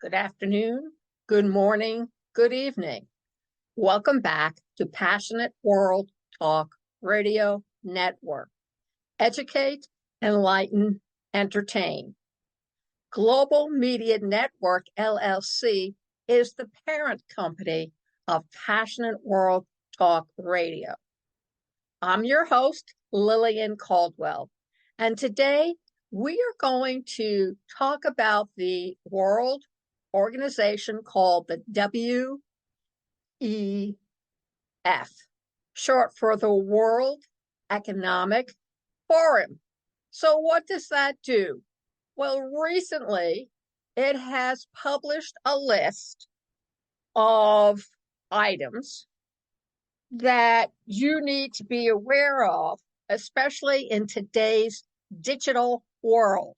Good afternoon, good morning, good evening. Welcome back to Passionate World Talk Radio Network. Educate, enlighten, entertain. Global Media Network LLC is the parent company of Passionate World Talk Radio. I'm your host, Lillian Cauldwell, and today we are going to talk about the world organization called the WEF, short for the World Economic Forum. So what does that do? Well, recently it has published a list of items that you need to be aware of, especially in today's digital world.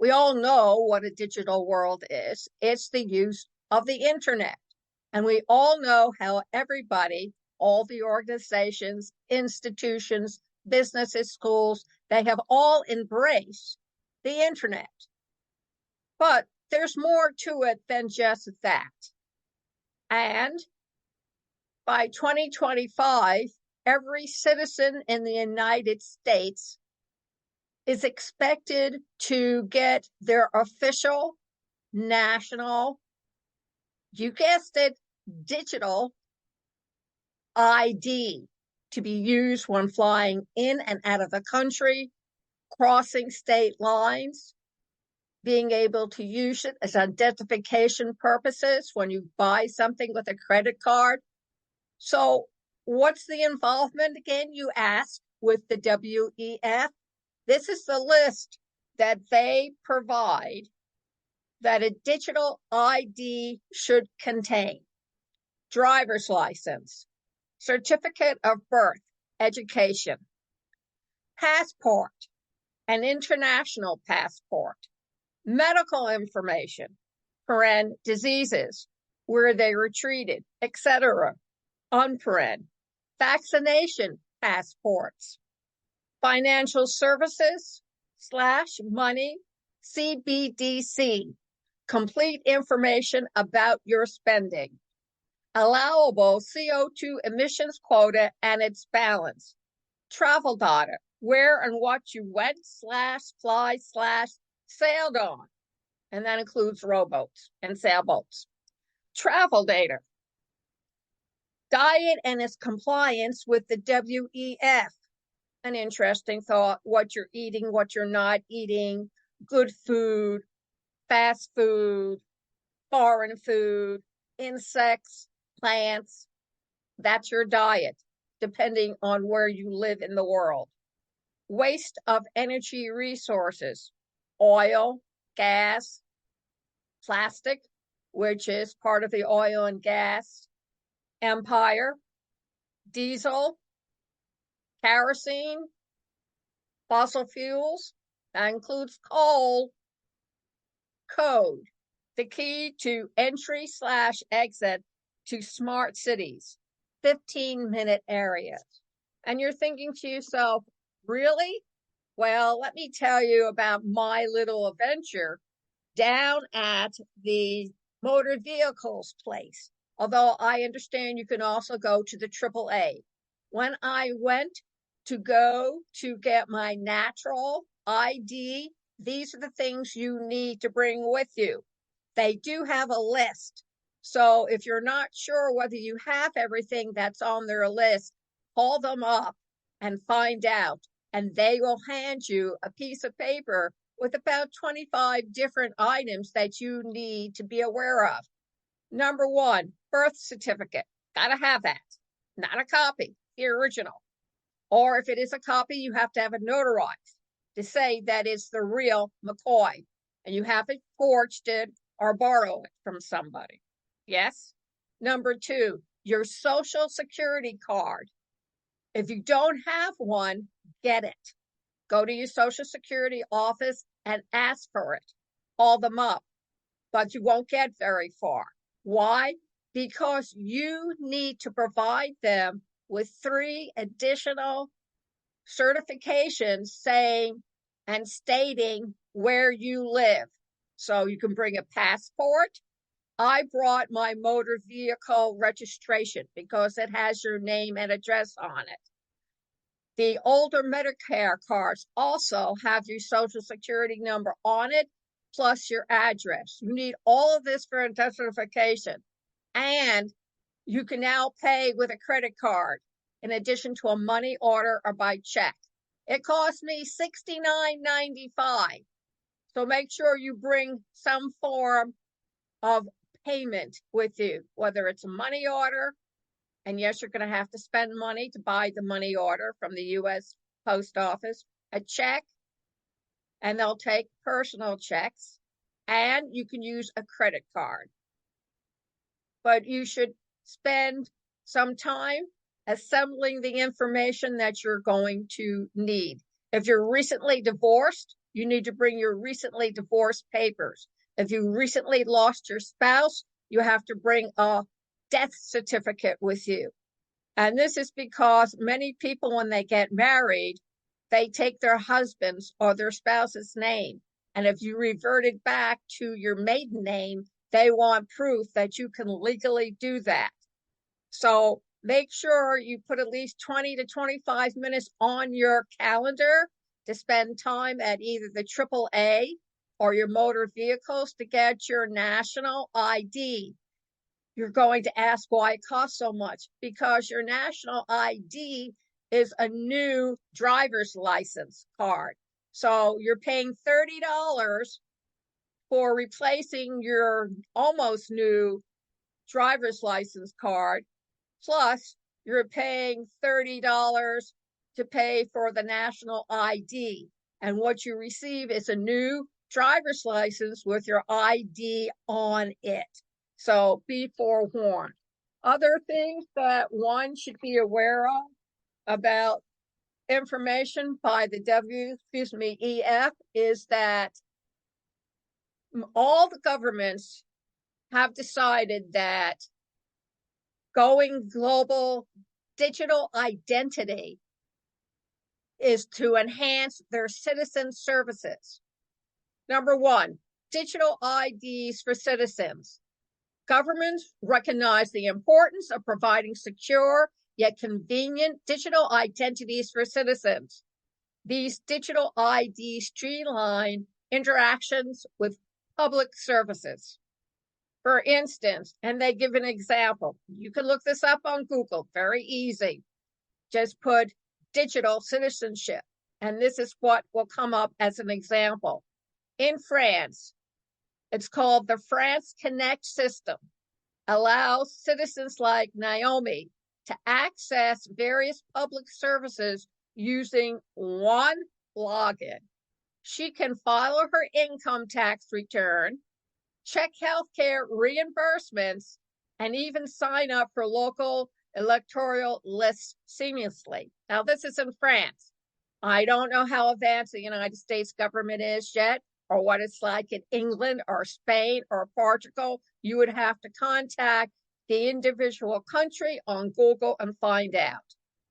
We all know what a digital world is. It's the use of the internet. And we all know how everybody, all the organizations, institutions, businesses, schools, they have all embraced the internet. But there's more to it than just that. And by 2025, every citizen in the United States is expected to get their official national, you guessed it, digital ID to be used when flying in and out of the country, crossing state lines, being able to use it as identification purposes when you buy something with a credit card. So what's the involvement again, you ask, with the WEF? This is the list that they provide that a digital ID should contain: driver's license, certificate of birth, education, passport, an international passport, medical information, diseases, where they were treated, etc., vaccination passports, financial services / money, CBDC, complete information about your spending, allowable CO2 emissions quota and its balance, travel data, where and what you went / fly / sailed on, and that includes rowboats and sailboats, travel data, diet and its compliance with the WEF. An interesting thought: what you're eating, what you're not eating, good food, fast food, foreign food, insects, plants. That's your diet, depending on where you live in the world. Waste of energy resources: oil, gas, plastic, which is part of the oil and gas empire, diesel, kerosene, fossil fuels, that includes coal, code, the key to entry / exit to smart cities, 15-minute areas. And you're thinking to yourself, really? Well, let me tell you about my little adventure down at the motor vehicles place. Although I understand you can also go to the AAA. When I went to go to get my natural ID, these are the things you need to bring with you. They do have a list. So if you're not sure whether you have everything that's on their list, call them up and find out. And they will hand you a piece of paper with about 25 different items that you need to be aware of. Number one, birth certificate. Gotta have that. Not a copy, the original. Or if it is a copy, you have to have it notarized to say that it's the real McCoy, and you haven't forged it or borrowed it from somebody. Yes? Number two, your social security card. If you don't have one, get it. Go to your social security office and ask for it. Call them up, but you won't get very far. Why? Because you need to provide them with 3 additional certifications saying and stating where you live. So you can bring a passport. I brought my motor vehicle registration because it has your name and address on it. The older Medicare cards also have your social security number on it, plus your address. You need all of this for identification. And you can now pay with a credit card in addition to a money order or by check. It cost me $69.95. So make sure you bring some form of payment with you, whether it's a money order, and yes, you're going to have to spend money to buy the money order from the U.S. Post Office, a check, and they'll take personal checks, and you can use a credit card. But you should spend some time assembling the information that you're going to need. If you're recently divorced, you need to bring your recently divorced papers. If you recently lost your spouse, you have to bring a death certificate with you. And this is because many people, when they get married, they take their husband's or their spouse's name. And if you reverted back to your maiden name, they want proof that you can legally do that. So make sure you put at least 20 to 25 minutes on your calendar to spend time at either the AAA or your motor vehicles to get your national ID. You're going to ask why it costs so much, because your national ID is a new driver's license card. So you're paying $30 for replacing your almost new driver's license card, plus you're paying $30 to pay for the national ID. And what you receive is a new driver's license with your ID on it. So be forewarned. Other things that one should be aware of about information by the WEF is that all the governments have decided that going global digital identity is to enhance their citizen services. Number one, digital IDs for citizens. Governments recognize the importance of providing secure yet convenient digital identities for citizens. These digital IDs streamline interactions with public services. For instance, and they give an example. You can look this up on Google, very easy. Just put digital citizenship, and this is what will come up as an example. In France, it's called the France Connect system, allows citizens like Naomi to access various public services using one login. She can file her income tax return, check healthcare reimbursements, and even sign up for local electoral lists seamlessly. Now, this is in France. I don't know how advanced the United States government is yet, or what it's like in England or Spain or Portugal. You would have to contact the individual country on Google and find out.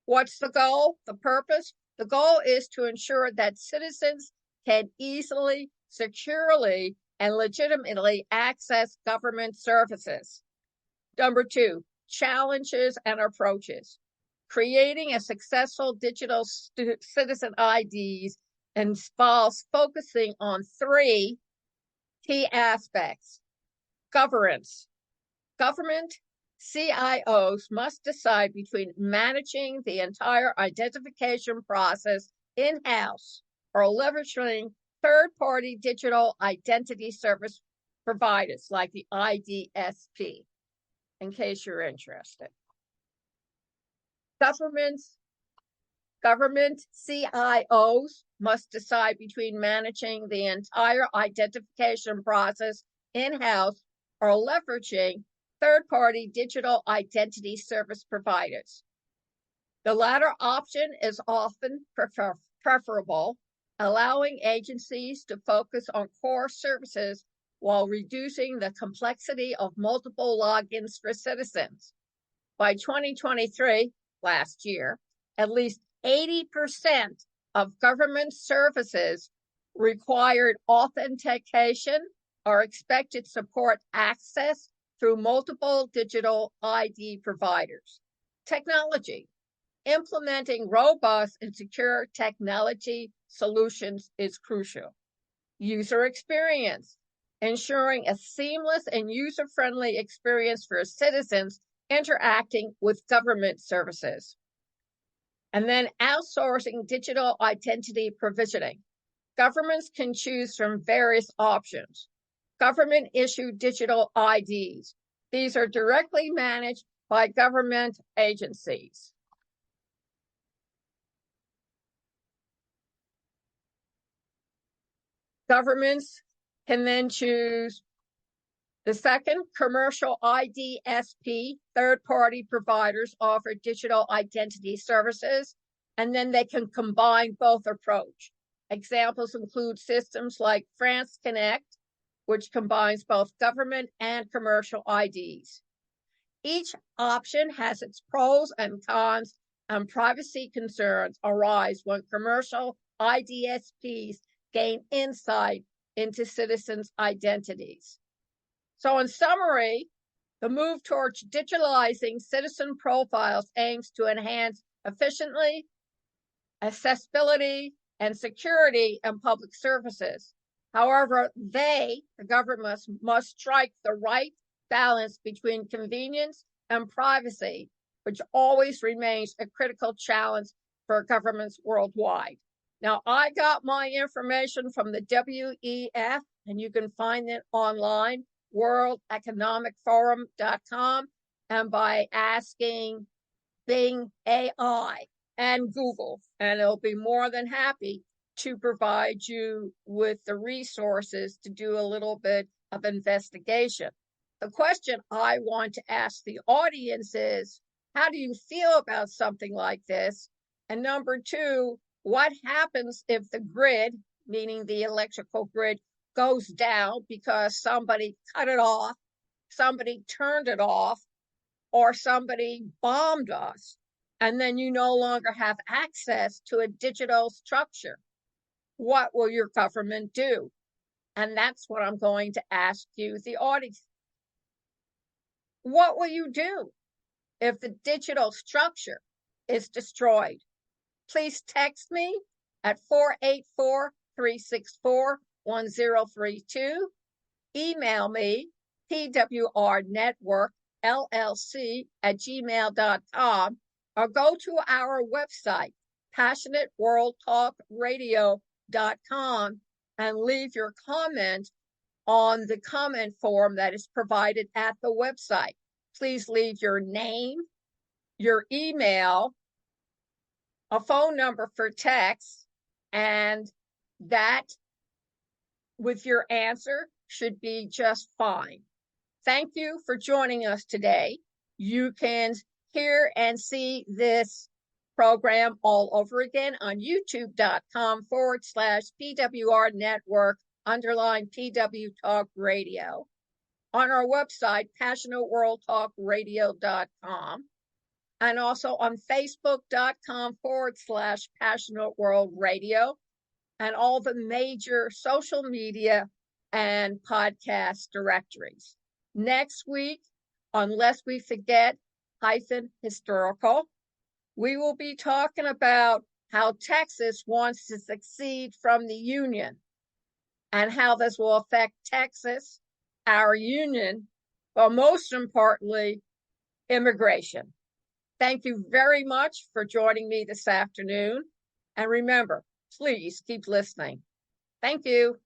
What's the goal? The purpose? The goal is to ensure that citizens can easily, securely, and legitimately access government services. Number two, challenges and approaches. Creating a successful digital citizen IDs involves focusing on three key aspects. Governance. Government CIOs must decide between managing the entire identification process in-house or leveraging third-party digital identity service providers like the IDSP, in case you're interested. Government CIOs must decide between managing the entire identification process in-house or leveraging third-party digital identity service providers. The latter option is often preferable, allowing agencies to focus on core services while reducing the complexity of multiple logins for citizens. By 2023, last year, at least 80% of government services required authentication are expected to support access through multiple digital ID providers. Technology. Implementing robust and secure technology solutions is crucial. User experience. Ensuring a seamless and user-friendly experience for citizens interacting with government services. And then outsourcing digital identity provisioning. Governments can choose from various options. Government-issued digital IDs. These are directly managed by government agencies. Governments can then choose the second, commercial IDSP. Third-party providers offer digital identity services, and then they can combine both approach. Examples include systems like France Connect, which combines both government and commercial IDs. Each option has its pros and cons, and privacy concerns arise when commercial IDSPs gain insight into citizens' identities. So in summary, the move towards digitalizing citizen profiles aims to enhance efficiency, accessibility, and security in public services. However, the government must strike the right balance between convenience and privacy, which always remains a critical challenge for governments worldwide. Now, I got my information from the WEF, and you can find it online, worldeconomicforum.com, and by asking Bing AI and Google, and it'll be more than happy to provide you with the resources to do a little bit of investigation. The question I want to ask the audience is, how do you feel about something like this? And number two, what happens if the grid, meaning the electrical grid, goes down because somebody cut it off, somebody turned it off, or somebody bombed us, and then you no longer have access to a digital structure? What will your government do? And that's what I'm going to ask you, the audience. What will you do if the digital structure is destroyed? Please text me at 484-364-1032. Email me, pwrnetworkllc@gmail.com, or go to our website, passionateworldtalkradio.com, and leave your comment on the comment form that is provided at the website. Please leave your name, your email, a phone number for text, and that with your answer should be just fine. Thank you for joining us today. You can hear and see this program all over again on youtube.com/PWR Network _PW Talk Radio, on our website, passionateworldtalkradio.com, and also on facebook.com/Passionate World Radio, and all the major social media and podcast directories. Next week, unless we forget historical, we will be talking about how Texas wants to secede from the Union and how this will affect Texas, our union, but most importantly, immigration. Thank you very much for joining me this afternoon. And remember, please keep listening. Thank you.